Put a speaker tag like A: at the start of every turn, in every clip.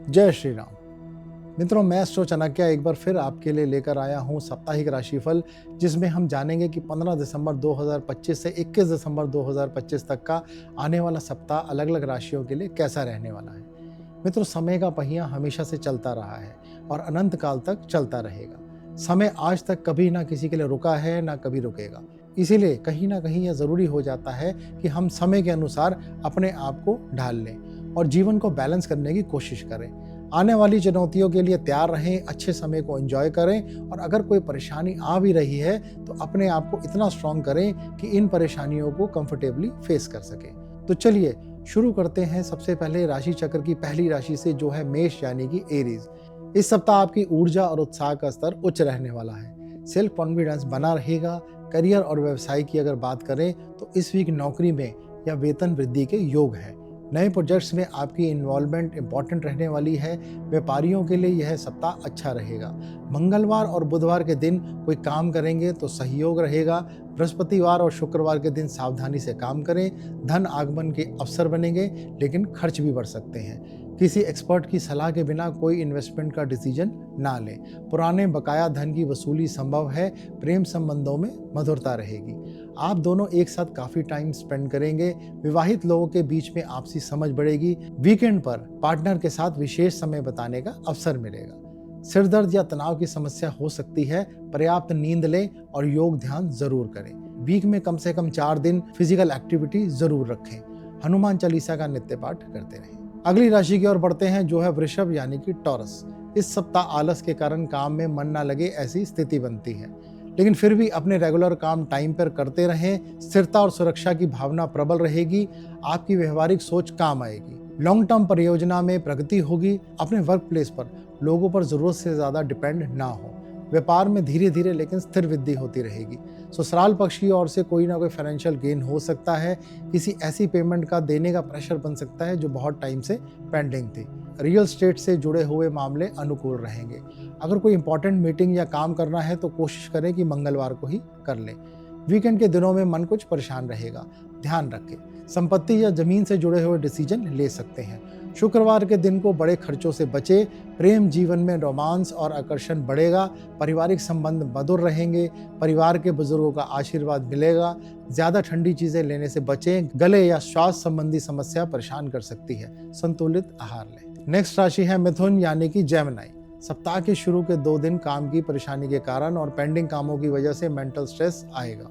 A: जय श्री राम। मित्रों, मैं एस्ट्रो चाणक्य एक बार फिर आपके लिए लेकर आया हूं साप्ताहिक राशिफल, जिसमें हम जानेंगे कि 15 दिसंबर 2025 से 21 दिसंबर 2025 तक का आने वाला सप्ताह अलग अलग राशियों के लिए कैसा रहने वाला है। मित्रों, समय का पहिया हमेशा से चलता रहा है और अनंत काल तक चलता रहेगा। समय आज तक कभी ना किसी के लिए रुका है ना कभी रुकेगा। इसीलिए कहीं ना कहीं यह जरूरी हो जाता है कि हम समय के अनुसार अपने आप को ढाल लें और जीवन को बैलेंस करने की कोशिश करें। आने वाली चुनौतियों के लिए तैयार रहें, अच्छे समय को एंजॉय करें और अगर कोई परेशानी आ भी रही है तो अपने आप को इतना स्ट्रांग करें कि इन परेशानियों को कंफर्टेबली फेस कर सकें। तो चलिए शुरू करते हैं सबसे पहले राशि चक्र की पहली राशि से, जो है मेष यानी कि एरीज। इस सप्ताह आपकी ऊर्जा और उत्साह का स्तर उच्च रहने वाला है। सेल्फ कॉन्फिडेंस बना रहेगा। करियर और व्यवसाय की अगर बात करें तो इस वीक नौकरी में या वेतन वृद्धि के योग है। नए प्रोजेक्ट्स में आपकी इन्वॉल्वमेंट इंपॉर्टेंट रहने वाली है। व्यापारियों के लिए यह सप्ताह अच्छा रहेगा। मंगलवार और बुधवार के दिन कोई काम करेंगे तो सहयोग रहेगा। बृहस्पतिवार और शुक्रवार के दिन सावधानी से काम करें। धन आगमन के अवसर बनेंगे, लेकिन खर्च भी बढ़ सकते हैं। किसी एक्सपर्ट की सलाह के बिना कोई इन्वेस्टमेंट का डिसीजन ना लें। पुराने बकाया धन की वसूली संभव है। प्रेम संबंधों में मधुरता रहेगी। आप दोनों एक साथ काफी टाइम स्पेंड करेंगे। विवाहित लोगों के बीच में आपसी समझ बढ़ेगी। वीकेंड पर पार्टनर के साथ विशेष समय बिताने का अवसर मिलेगा। सिर दर्द या तनाव की समस्या हो सकती है। पर्याप्त नींद लें और योग ध्यान जरूर करें। वीक में कम से कम 4 दिन फिजिकल एक्टिविटी जरूर रखें। हनुमान चालीसा का नित्य पाठ करते रहें। अगली राशि की ओर बढ़ते हैं, जो है वृषभ यानी कि टॉरस। इस सप्ताह आलस के कारण काम में मन ना लगे ऐसी स्थिति बनती है, लेकिन फिर भी अपने रेगुलर काम टाइम पर करते रहें। स्थिरता और सुरक्षा की भावना प्रबल रहेगी। आपकी व्यवहारिक सोच काम आएगी। लॉन्ग टर्म परियोजना में प्रगति होगी। अपने वर्क प्लेस पर लोगों पर जरूरत से ज्यादा डिपेंड ना हो। व्यापार में धीरे धीरे लेकिन स्थिर वृद्धि होती रहेगी। ससुराल पक्ष की ओर से कोई ना कोई फाइनेंशियल गेन हो सकता है। किसी ऐसी पेमेंट का देने का प्रेशर बन सकता है जो बहुत टाइम से पेंडिंग थी। रियल स्टेट से जुड़े हुए मामले अनुकूल रहेंगे। अगर कोई इंपॉर्टेंट मीटिंग या काम करना है तो कोशिश करें कि मंगलवार को ही कर लें। वीकेंड के दिनों में मन कुछ परेशान रहेगा, ध्यान रखें। संपत्ति या जमीन से जुड़े हुए डिसीजन ले सकते हैं। शुक्रवार के दिन को बड़े खर्चों से बचे। प्रेम जीवन में रोमांस और आकर्षण बढ़ेगा। पारिवारिक संबंध मधुर रहेंगे। परिवार के बुजुर्गों का आशीर्वाद मिलेगा। ज्यादा ठंडी चीजें लेने से बचें। गले या श्वास संबंधी समस्या परेशान कर सकती है। संतुलित आहार लें। नेक्स्ट राशि है मिथुन यानी कि जेमिनी। सप्ताह के शुरू के 2 दिन काम की परेशानी के कारण और पेंडिंग कामों की वजह से मेंटल स्ट्रेस आएगा।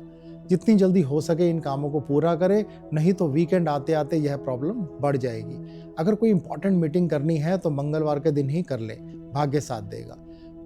A: जितनी जल्दी हो सके इन कामों को पूरा करें, नहीं तो वीकेंड आते आते यह प्रॉब्लम बढ़ जाएगी। अगर कोई इंपॉर्टेंट मीटिंग करनी है तो मंगलवार के दिन ही कर ले, भाग्य साथ देगा।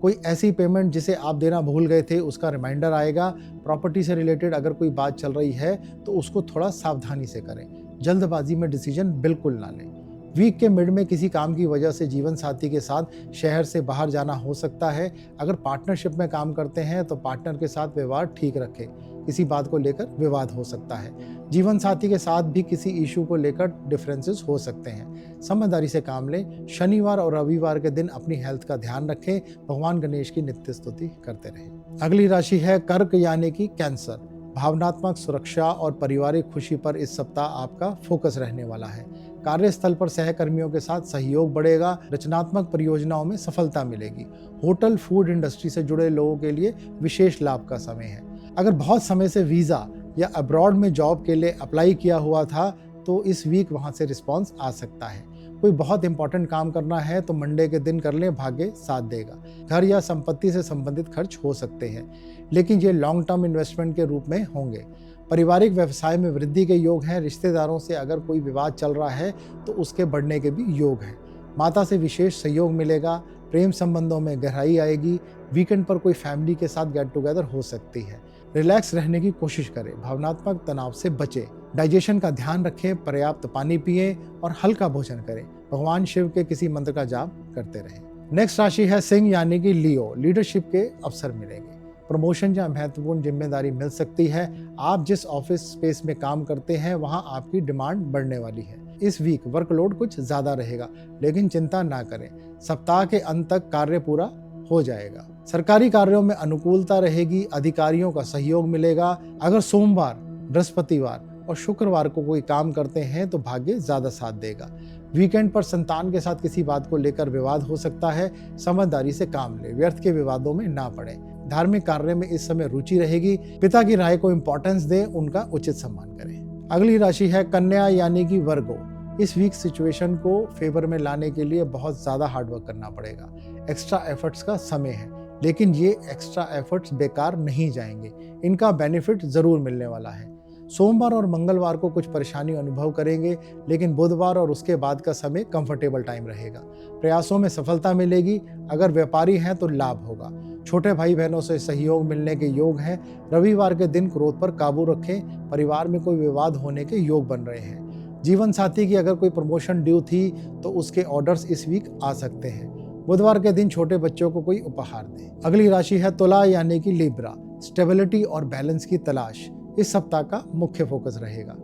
A: कोई ऐसी पेमेंट जिसे आप देना भूल गए थे उसका रिमाइंडर आएगा। प्रॉपर्टी से रिलेटेड अगर कोई बात चल रही है तो उसको थोड़ा सावधानी से करें। जल्दबाजी में डिसीजन बिल्कुल ना लें। वीक के मिड में किसी काम की वजह से जीवन साथी के साथ शहर से बाहर जाना हो सकता है। अगर पार्टनरशिप में काम करते हैं तो पार्टनर के साथ व्यवहार ठीक रखें। किसी बात को लेकर विवाद हो सकता है। जीवन साथी के साथ भी किसी इशू को लेकर डिफरेंसेस हो सकते हैं। समझदारी से काम लें। शनिवार और रविवार के दिन अपनी हेल्थ का ध्यान रखें। भगवान गणेश की नित्य स्तुति करते रहें। अगली राशि है कर्क यानी कि कैंसर। भावनात्मक सुरक्षा और पारिवारिक खुशी पर इस सप्ताह आपका फोकस रहने वाला है। कार्यस्थल पर सहकर्मियों के साथ सहयोग बढ़ेगा। रचनात्मक परियोजनाओं में सफलता मिलेगी। होटल फूड इंडस्ट्री से जुड़े लोगों के लिए विशेष लाभ का समय है। अगर बहुत समय से वीजा या अब्रॉड में जॉब के लिए अप्लाई किया हुआ था तो इस वीक वहां से रिस्पांस आ सकता है। कोई बहुत इंपॉर्टेंट काम करना है तो मंडे के दिन कर लें, भाग्य साथ देगा। घर या संपत्ति से संबंधित खर्च हो सकते हैं, लेकिन ये लॉन्ग टर्म इन्वेस्टमेंट के रूप में होंगे। पारिवारिक व्यवसाय में वृद्धि के योग हैं। रिश्तेदारों से अगर कोई विवाद चल रहा है तो उसके बढ़ने के भी योग हैं। माता से विशेष सहयोग मिलेगा। प्रेम संबंधों में गहराई आएगी। वीकेंड पर कोई फैमिली के साथ गेट टुगेदर हो सकती है। रिलैक्स रहने की कोशिश करें। भावनात्मक तनाव से बचें। डाइजेशन का ध्यान रखें। पर्याप्त पानी पिएं और हल्का भोजन करें। भगवान शिव के किसी मंत्र का जाप करते रहें। नेक्स्ट राशि है सिंह यानी कि लियो। लीडरशिप के अवसर मिलेंगे। प्रमोशन या महत्वपूर्ण जिम्मेदारी मिल सकती है। आप जिस ऑफिस स्पेस में काम करते हैं वहां आपकी डिमांड बढ़ने वाली है। इस वीक वर्कलोड कुछ ज्यादा रहेगा, लेकिन चिंता ना करें। सप्ताह के अंत तक कार्य पूरा हो जाएगा। सरकारी कार्यों में अनुकूलता रहेगी। अधिकारियों का सहयोग मिलेगा। अगर सोमवार, बृहस्पतिवार और शुक्रवार को कोई काम करते हैं तो भाग्य ज्यादा साथ देगा। वीकेंड पर संतान के साथ किसी बात को लेकर विवाद हो सकता है। समझदारी से काम ले, व्यर्थ के विवादों में ना पड़े। धार्मिक कार्य में इस समय रुचि रहेगी। पिता की राय को इंपॉर्टेंस दें, उनका उचित सम्मान करें। अगली राशि है कन्या यानी कि वर्गो। इस वीक सिचुएशन को फेवर में लाने के लिए बहुत ज़्यादा हार्डवर्क करना पड़ेगा। एक्स्ट्रा एफर्ट्स का समय है, लेकिन ये एक्स्ट्रा एफर्ट्स बेकार नहीं जाएंगे। इनका बेनिफिट ज़रूर मिलने वाला है। सोमवार और मंगलवार को कुछ परेशानी अनुभव करेंगे, लेकिन बुधवार और उसके बाद का समय कंफर्टेबल टाइम रहेगा। प्रयासों में सफलता मिलेगी। अगर व्यापारी हैं तो लाभ होगा। छोटे भाई बहनों से सहयोग मिलने के योग हैं। रविवार के दिन क्रोध पर काबू रखें। परिवार में कोई विवाद होने के योग बन रहे हैं। जीवन साथी की अगर कोई प्रमोशन ड्यू थी तो उसके ऑर्डर्स इस वीक आ सकते हैं। बुधवार के दिन छोटे बच्चों को कोई उपहार दें। अगली राशि है तुला यानी कि लिब्रा। स्टेबिलिटी और बैलेंस की तलाश इस सप्ताह का मुख्य फोकस रहेगा।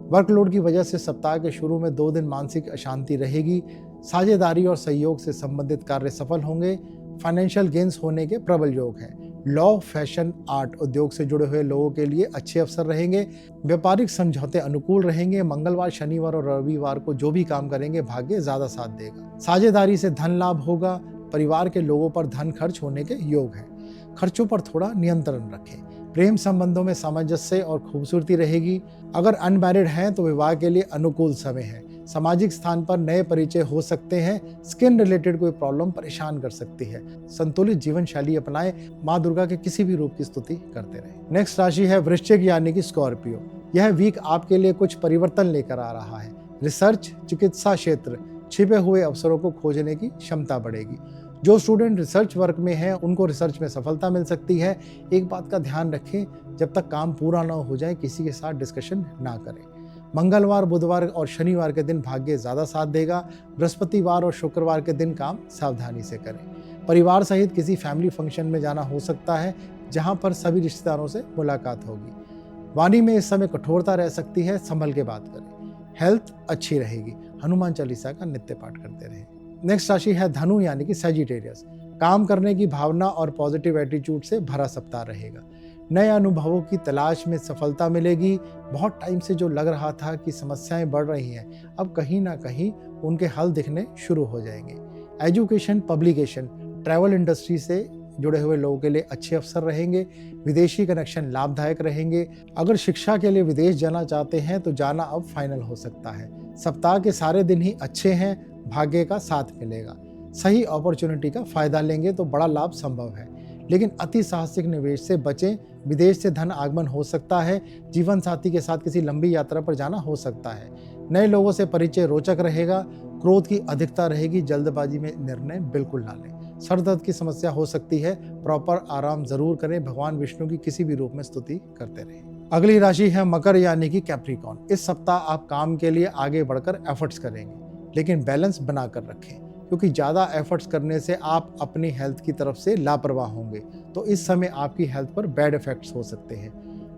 A: वर्कलोड की वजह से सप्ताह के शुरू में 2 दिन मानसिक अशांति रहेगी। साझेदारी और सहयोग से संबंधित कार्य सफल होंगे। फाइनेंशियल गेन्स होने के प्रबल योग हैं। लॉ, फैशन, आर्ट, उद्योग से जुड़े हुए लोगों के लिए अच्छे अवसर रहेंगे। व्यापारिक समझौते अनुकूल रहेंगे। मंगलवार, शनिवार और रविवार को जो भी काम करेंगे भाग्य ज्यादा साथ देगा। साझेदारी से धन लाभ होगा। परिवार के लोगों पर धन खर्च होने के योग हैं। खर्चों पर थोड़ा नियंत्रण रखें। प्रेम संबंधों में सामंजस्य और खूबसूरती रहेगी। अगर अनमैरिड हैं तो विवाह के लिए अनुकूल समय है। सामाजिक स्थान पर नए परिचय हो सकते हैं। स्किन रिलेटेड कोई प्रॉब्लम परेशान कर सकती है। संतुलित जीवन शैली अपनाएं। माँ दुर्गा के किसी भी रूप की स्तुति करते रहें। नेक्स्ट राशि है वृश्चिक यानी कि स्कॉर्पियो। यह वीक आपके लिए कुछ परिवर्तन लेकर आ रहा है। रिसर्च, चिकित्सा क्षेत्र, छिपे हुए अवसरों को खोजने की क्षमता बढ़ेगी। जो स्टूडेंट रिसर्च वर्क में हैं उनको रिसर्च में सफलता मिल सकती है। एक बात का ध्यान रखें, जब तक काम पूरा ना हो जाए किसी के साथ डिस्कशन ना करें। मंगलवार, बुधवार और शनिवार के दिन भाग्य ज़्यादा साथ देगा। बृहस्पतिवार और शुक्रवार के दिन काम सावधानी से करें। परिवार सहित किसी फैमिली फंक्शन में जाना हो सकता है, जहां पर सभी रिश्तेदारों से मुलाकात होगी। वाणी में इस समय कठोरता रह सकती है, संभल के बात करें। हेल्थ अच्छी रहेगी। हनुमान चालीसा का नित्य पाठ करते रहें। नेक्स्ट राशि है धनु यानी कि सजिटेरियस। काम करने की भावना और पॉजिटिव एटीट्यूड से भरा सप्ताह रहेगा। नए अनुभवों की तलाश में सफलता मिलेगी। बहुत टाइम से जो लग रहा था कि समस्याएं बढ़ रही हैं, अब कहीं ना कहीं उनके हल दिखने शुरू हो जाएंगे। एजुकेशन, पब्लिकेशन, ट्रैवल इंडस्ट्री से जुड़े हुए लोगों के लिए अच्छे अवसर रहेंगे। विदेशी कनेक्शन लाभदायक रहेंगे। अगर शिक्षा के लिए विदेश जाना चाहते हैं तो जाना अब फाइनल हो सकता है। सप्ताह के सारे दिन ही अच्छे हैं। भाग्य का साथ मिलेगा। सही अपॉर्चुनिटी का फायदा लेंगे तो बड़ा लाभ संभव है, लेकिन अति साहसिक निवेश से बचें। विदेश से धन आगमन हो सकता है। जीवन साथी के साथ किसी लंबी यात्रा पर जाना हो सकता है। नए लोगों से परिचय रोचक रहेगा। क्रोध की अधिकता रहेगी। जल्दबाजी में निर्णय बिल्कुल ना लें। सर दर्द की समस्या हो सकती है। प्रॉपर आराम जरूर करें। भगवान विष्णु की किसी भी रूप में स्तुति करते रहें। अगली राशि है मकर यानी कि कैप्रिकॉर्न। इस सप्ताह आप काम के लिए आगे बढ़कर एफर्ट्स करेंगे, लेकिन बैलेंस बनाकर रखें, क्योंकि ज़्यादा एफर्ट्स करने से आप अपनी हेल्थ की तरफ से लापरवाह होंगे, तो इस समय आपकी हेल्थ पर बैड इफेक्ट्स हो सकते हैं।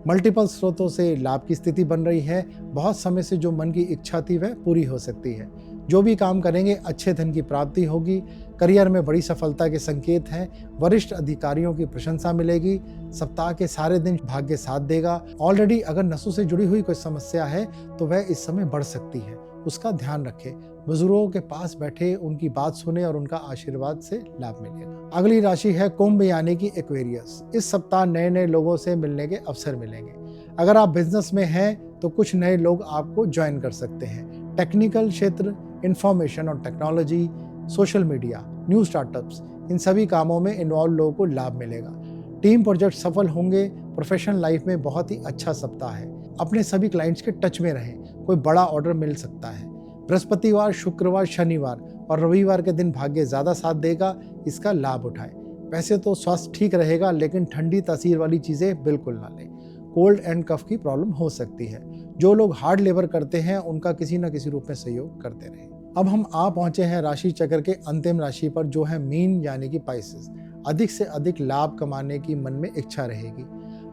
A: मल्टीपल स्रोतों से लाभ की स्थिति बन रही है। बहुत समय से जो मन की इच्छा थी वह पूरी हो सकती है। जो भी काम करेंगे अच्छे धन की प्राप्ति होगी। करियर में बड़ी सफलता के संकेत हैं। वरिष्ठ अधिकारियों की प्रशंसा मिलेगी। सप्ताह के सारे दिन भाग्य साथ देगा। ऑलरेडी अगर नसों से जुड़ी हुई कोई समस्या है तो वह इस समय बढ़ सकती है, उसका ध्यान रखें। बुजुर्गों के पास बैठे, उनकी बात सुने और उनका आशीर्वाद से लाभ मिलेगा। अगली राशि है कुंभ यानी कि एक्वेरियस। इस सप्ताह नए नए लोगों से मिलने के अवसर मिलेंगे। अगर आप बिजनेस में हैं तो कुछ नए लोग आपको ज्वाइन कर सकते हैं। टेक्निकल क्षेत्र, इंफॉर्मेशन और technology, social media, new startups, इन सभी कामों में इन्वॉल्व लोगों को लाभ मिलेगा। टीम प्रोजेक्ट सफल होंगे। प्रोफेशनल लाइफ में बहुत ही अच्छा सप्ताह है। अपने सभी क्लाइंट्स के टच में रहें। कोई बड़ा ऑर्डर मिल सकता है। बृहस्पतिवार, शुक्रवार, शनिवार और रविवार के दिन भाग्य ज़्यादा साथ देगा। इसका लाभ उठाएं। वैसे तो स्वास्थ्य ठीक रहेगा, लेकिन ठंडी तासीर वाली चीज़ें बिल्कुल ना लें। कोल्ड एंड कफ की प्रॉब्लम हो सकती है। जो लोग हार्ड लेबर करते हैं उनका किसी न किसी रूप में सहयोग करते रहें। अब हम आ पहुंचे हैं राशि चक्र के अंतिम राशि पर, जो है मीन यानी कि पाइसेस। अधिक से अधिक लाभ कमाने की मन में इच्छा रहेगी।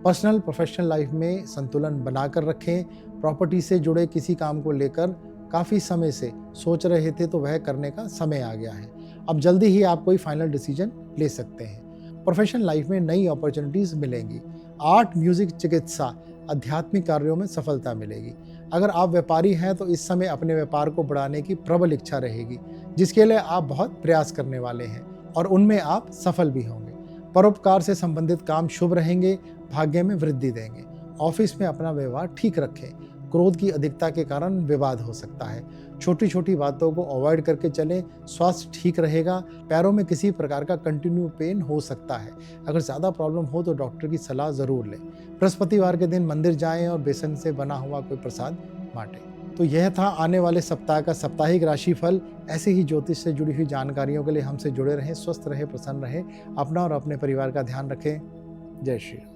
A: पर्सनल प्रोफेशनल लाइफ में संतुलन बनाकर रखें। प्रॉपर्टी से जुड़े किसी काम को लेकर काफ़ी समय से सोच रहे थे तो वह करने का समय आ गया है। अब जल्दी ही आप कोई फाइनल डिसीजन ले सकते हैं। प्रोफेशनल लाइफ में नई अपॉर्चुनिटीज़ मिलेंगी। आर्ट, म्यूजिक, चिकित्सा, आध्यात्मिक कार्यों में सफलता मिलेगी। अगर आप व्यापारी हैं तो इस समय अपने व्यापार को बढ़ाने की प्रबल इच्छा रहेगी, जिसके लिए आप बहुत प्रयास करने वाले हैं और उनमें आप सफल भी होंगे। परोपकार से संबंधित काम शुभ रहेंगे, भाग्य में वृद्धि देंगे। ऑफिस में अपना व्यवहार ठीक रखें। क्रोध की अधिकता के कारण विवाद हो सकता है। छोटी छोटी बातों को अवॉइड करके चलें, स्वास्थ्य ठीक रहेगा। पैरों में किसी प्रकार का कंटिन्यू पेन हो सकता है। अगर ज़्यादा प्रॉब्लम हो तो डॉक्टर की सलाह ज़रूर लें। बृहस्पतिवार के दिन मंदिर जाएं और बेसन से बना हुआ कोई प्रसाद बांटें। तो यह था आने वाले सप्ताह का साप्ताहिक राशिफल। ऐसे ही ज्योतिष से जुड़ी हुई जानकारियों के लिए हमसे जुड़े रहें, स्वस्थ रहें, प्रसन्न रहें, अपना और अपने परिवार का ध्यान रखें। जय श्री राम।